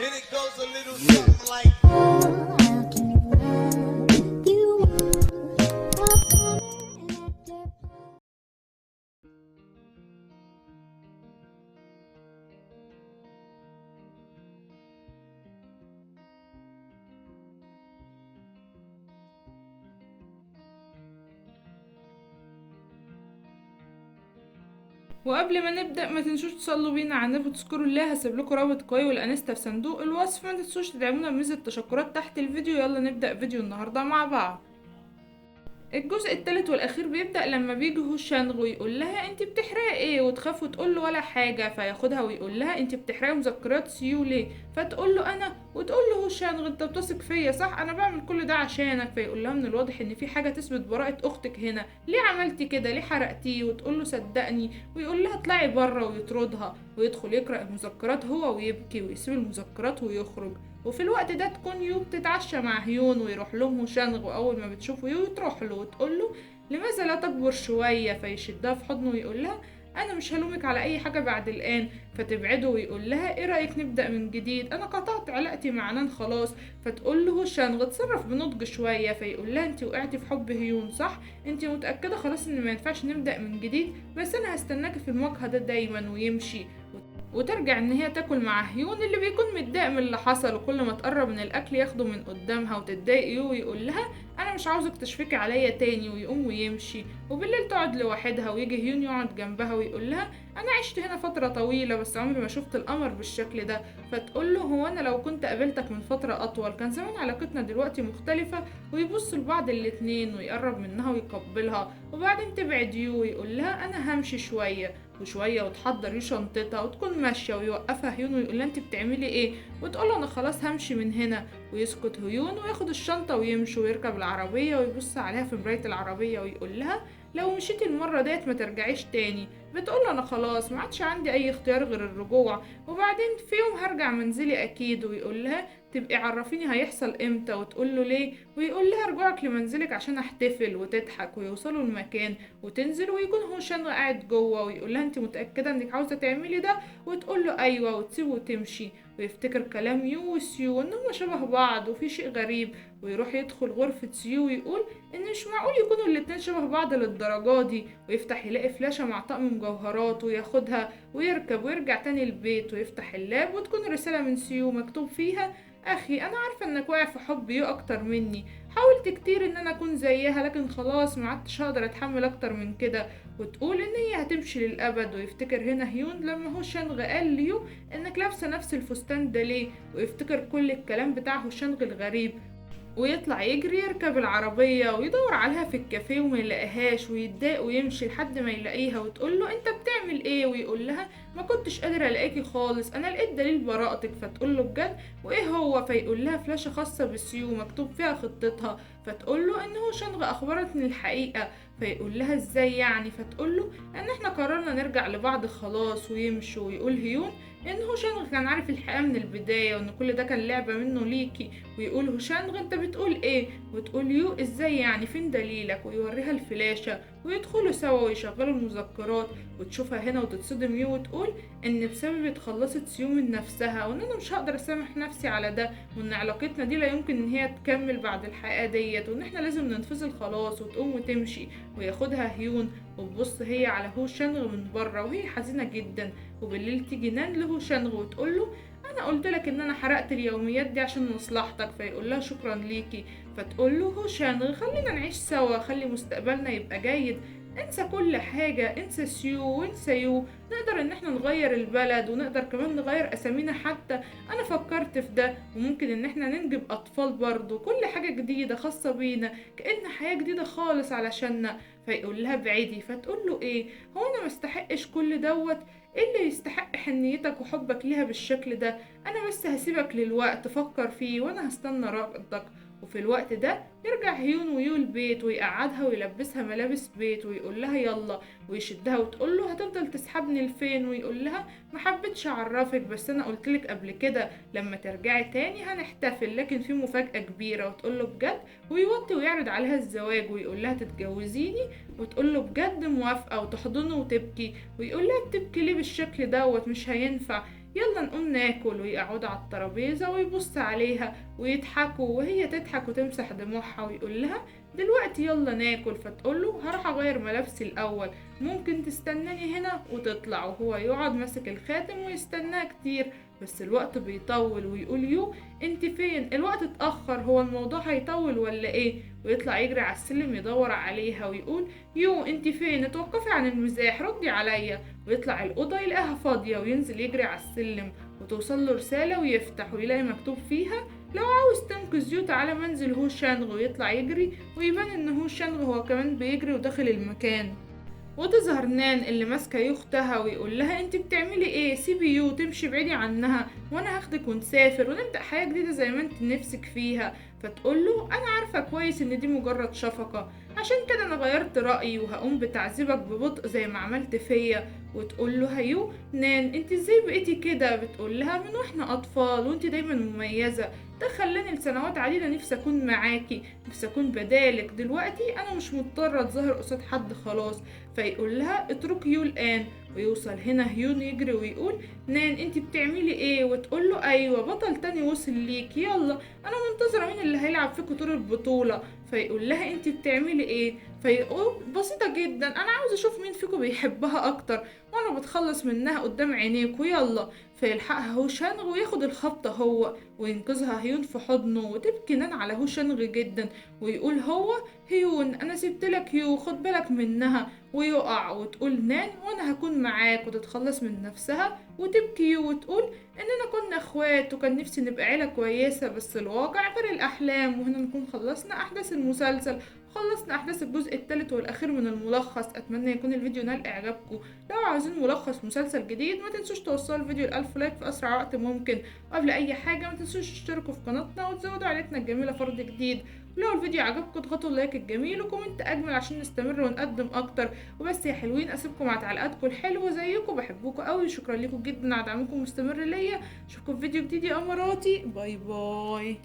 And it goes a little something like وقبل ما نبدأ ما تنسوش تصلوا بينا على النبي وتذكروا الله. هسيب لكم رابط قوي والانستا في صندوق الوصف. ما تنسوش تدعمونا بميزة تشكرات تحت الفيديو. يلا نبدأ فيديو النهاردة مع بعض. الجزء الثالث والاخير بيبدأ لما بيجي هو شانغ ويقول لها انت بتحرقي ايه، وتخاف وتقول له ولا حاجة، فياخدها ويقول لها انت بتحرقي مذكرات سيو ليه، فتقول له انا، وتقول له هو شانغ انت بتثق فيا صح، انا بعمل كل ده عشانك. فيقول لها من الواضح ان في حاجة تثبت براءة اختك هنا، ليه عملتي كده، ليه حرقتيه؟ وتقول له صدقني، ويقول لها اطلعي بره ويطردها، ويدخل يقرأ المذكرات هو ويبكي ويسيب المذكرات ويخرج. وفي الوقت ده تكون يو بتتعشى مع هيون ويروح لهم هوشانغ، واول ما بتشوفه يو تروح له وتقول له لماذا لا تكبر شويه، فيشدها في حضنه ويقول لها انا مش هلومك على اي حاجه بعد الان. فتبعده ويقول لها ايه رايك نبدا من جديد، انا قطعت علاقتي مع نان خلاص. فتقول له هوشانغ اتصرف بنضج شويه. فيقول لها انت وقعتي في حب هيون صح، انت متاكده خلاص ان ما ينفعش نبدا من جديد، بس انا هستناكي في المواجهه ده دايما. ويمشي وترجع ان هي تاكل مع هيون اللي بيكون متضايق من اللي حصل، وكل ما تقرب من الاكل ياخده من قدامها وتتضايق يو ويقول لها انا مش عاوزك تشفكي عليا تاني، ويقوم ويمشي. وبالليل تقعد لوحدها ويجي هيون يقعد جنبها ويقول لها انا عشت هنا فتره طويله بس عمري ما شفت القمر بالشكل ده. فتقول له هو انا لو كنت قابلتك من فتره اطول كان زمان علاقتنا دلوقتي مختلفه. ويبص لبعض الاتنين ويقرب منها ويقبلها، وبعدين تبعد يو ويقول لها انا همشي شويه وشويه، وتحضر شنطتها وتكون ماشيه، ويوقفها هيون ويقول لها انت بتعملي ايه، وتقول له انا خلاص همشي من هنا. ويسكت هيون وياخد الشنطه ويمشي ويركب العربيه ويبص عليها في مرايه العربيه ويقول لها لو مشيتي المره ديت ما ترجعيش تاني. بتقول له انا خلاص ما عادش عندي اي اختيار غير الرجوع، وبعدين في يوم هرجع منزلي اكيد. ويقول لها تبقي عرفيني هيحصل امتى. وتقول له ليه، ويقول لها رجوعك لمنزلك عشان احتفل. وتضحك ويوصلوا المكان وتنزل ويكون هو شان قاعد جوه ويقول لها انت متاكده انك عاوزه تعملي ده، وتقول له ايوه، وتسيبه وتمشي. ويفتكر كلام يو وسيو ان هما شبه بعض وفي شيء غريب، ويروح يدخل غرفه سيو ويقول ان مش معقول يكونوا الاتنين شبه بعض للدرجه دي. ويفتح يلاقي فلاشه مع طقم مجوهرات وياخدها ويركب ويرجع تاني البيت. ويفتح اللاب وتكون رساله من سيو مكتوب فيها اخي انا عارفه انك واقع في حب يو اكتر مني، حاولت كتير ان انا اكون زيها لكن خلاص ما عدتش هقدر اتحمل اكتر من كده. وتقول ان هي هتمشي للابد. ويفتكر هنا هيون لما هو شانغ قال ليو انك لابسه نفس الفستان ده ليه، ويفتكر كل الكلام بتاع هو شانغ الغريب. ويطلع يجري يركب العربية ويدور عليها في الكافيه وما يلاقيهاش، ويتضايق ويمشي لحد ما يلاقيها وتقول له انت بتعمل ايه، ويقول لها ما كنتش قادرة الاقيكي خالص، انا لقيت دليل براءتك. فتقول له بجد وايه هو، فيقول لها فلاشة خاصة بالسيو مكتوب فيها خطتها. فتقول له ان هو شنغ اخبرتني الحقيقة. فيقول لها ازاي يعني، فتقول له ان احنا قررنا نرجع لبعض خلاص ويمشوا. ويقول هيون ان هو شنغ كان عارف الحقيقة من البداية وان كل ده كان لعبة منه ليكي. ويقول هوشانغ انت بتقول ايه، وتقول يو ازاي يعني فين دليلك، ويوريها الفلاشة ويدخلوا سوا ويشغلوا المذكرات. وتشوفها هنا وتتصدم يو وتقول ان بسبب اتخلصت سيو من نفسها، وان انا مش هقدر اسامح نفسي على ده، وان علاقتنا دي لا يمكن ان هي تكمل بعد الحقيقة ديت، وان احنا لازم ننفصل خلاص. وتقوم وتمشي وياخدها هيون. وتبص هي على هو شانغ من بره وهي حزينة جدا. وبالليل تيجي نان لهو شانغ وتقوله انا قلت لك ان انا حرقت اليوميات دي عشان مصلحتك. فيقول لها شكرا ليكي. فتقول له هو شانغ خلينا نعيش سوا، خلي مستقبلنا يبقى جيد، انسى كل حاجة، انسى سيو وانسى يو، نقدر ان احنا نغير البلد ونقدر كمان نغير اسامينا حتى، انا فكرت في ده، وممكن ان احنا ننجب اطفال برضو، كل حاجة جديدة خاصة بينا كأن حياة جديدة خالص علشاننا. فيقول لها بعيدي. فتقول له ايه، هو انا مستحقش كل دوت، ايه اللي يستحق حنيتك وحبك ليها بالشكل ده، انا بس هسيبك للوقت فكر فيه وانا هستنى ردك. وفي الوقت ده يرجع هيون ويو البيت ويقعدها ويلبسها ملابس بيت ويقول لها يلا، ويشدها وتقول له هتفضل تسحبني لفين، ويقول لها ما حبيتش اعرفك بس انا قلتلك قبل كده لما ترجعي تاني هنحتفل لكن في مفاجأة كبيرة. وتقول له بجد، ويوطي ويعرض عليها الزواج ويقول لها تتجوزيني. وتقول له بجد موافقة وتحضنه وتبكي. ويقول لها بتبكي ليه بالشكل دوت، مش هينفع، يلا نقوم ناكل. ويقعدوا على الترابيزة ويبص عليها ويضحكوا وهي تضحك وتمسح دموعها ويقول لها دلوقتي يلا ناكل. فتقوله هروح اغير ملابسي الاول، ممكن تستناني هنا وتطلع. وهو يقعد ماسك الخاتم ويستناها كتير بس الوقت بيطول. ويقول يو انت فين؟ الوقت اتأخر، هو الموضوع هيطول ولا ايه؟ ويطلع يجري على السلم يدور عليها ويقول يو انت فين؟ اتوقفي عن المزاح، ردي عليا. ويطلع الأوضة يلاقيها فاضية وينزل يجري على السلم وتوصل له رسالة ويفتح ويلاقي مكتوب فيها لو عاوز تنقذ يو تعالى منزل هو شانغ. ويطلع يجري ويبان ان هو شانغ هو كمان بيجري وداخل المكان. وتظهر نان اللي ماسكه يو اختها ويقول لها انت بتعملي ايه؟ سيبي يو تمشي بعيدي عنها وانا هاخدك ونسافر ونبدا حياه جديده زي ما انت نفسك فيها. فتقول له انا عارفه كويس ان دي مجرد شفقه، عشان كده انا غيرت رايي وهقوم بتعذيبك ببطء زي ما عملت فيا. وتقول له هيو نان انت ازاي بقيتي كده؟ بتقول لها من واحنا اطفال وانت دايما مميزه، ده خلاني لسنوات عديده نفسي اكون معاكي، نفسي اكون بدالك. دلوقتي انا مش مضطره اتظاهر قصاد حد خلاص. فيقول لها اتركي يو الان. ويوصل هنا هيون يجري ويقول نان انت بتعملي ايه؟ وتقول له ايوه بطل تاني وصل ليك، يلا انا منتظره مين اللي هيلعب فيكوا طول البطوله. فيقول لها انت بتعملي ايه؟ فيقول بسيطه جدا، انا عاوز اشوف مين فيكم بيحبها اكتر وانا بتخلص منها قدام عينيكوا، يلا. فيلحقها هو شانغ وياخد الخبطه هو وينقذها هيون في حضنه. وتبكي نان على هو شانغ جدا ويقول هو هيون انا سبتلك يو خد بالك منها. ويقع وتقول نان وانا هكون معاك وتتخلص من نفسها وتبكي يو وتقول اننا كنا اخوات وكان نفسي نبقى عيلة كويسة بس الواقع غير الاحلام. وهنا نكون خلصنا احداث المسلسل، خلصنا احداث الجزء الثالث والاخير من الملخص. اتمنى يكون الفيديو نال اعجابكم. لو عاوزين ملخص مسلسل جديد ما تنسوش توصلوا الفيديو ل1000 لايك في اسرع وقت ممكن. وقبل اي حاجة ما تنسوش تشتركوا في قناتنا وتزودوا عائلتنا الجميلة فرد جديد. ولو الفيديو عجبكم اضغطوا اللايك الجميل وكومنت اجمل عشان نستمر ونقدم اكتر. وبس يا حلوين اسيبكم مع تعليقاتكم الحلوه زيكم، بحبكم قوي، شكرا لكم جدا على دعمكم المستمر ليا. اشوفكم في فيديو جديد يا اماراتي، باي باي.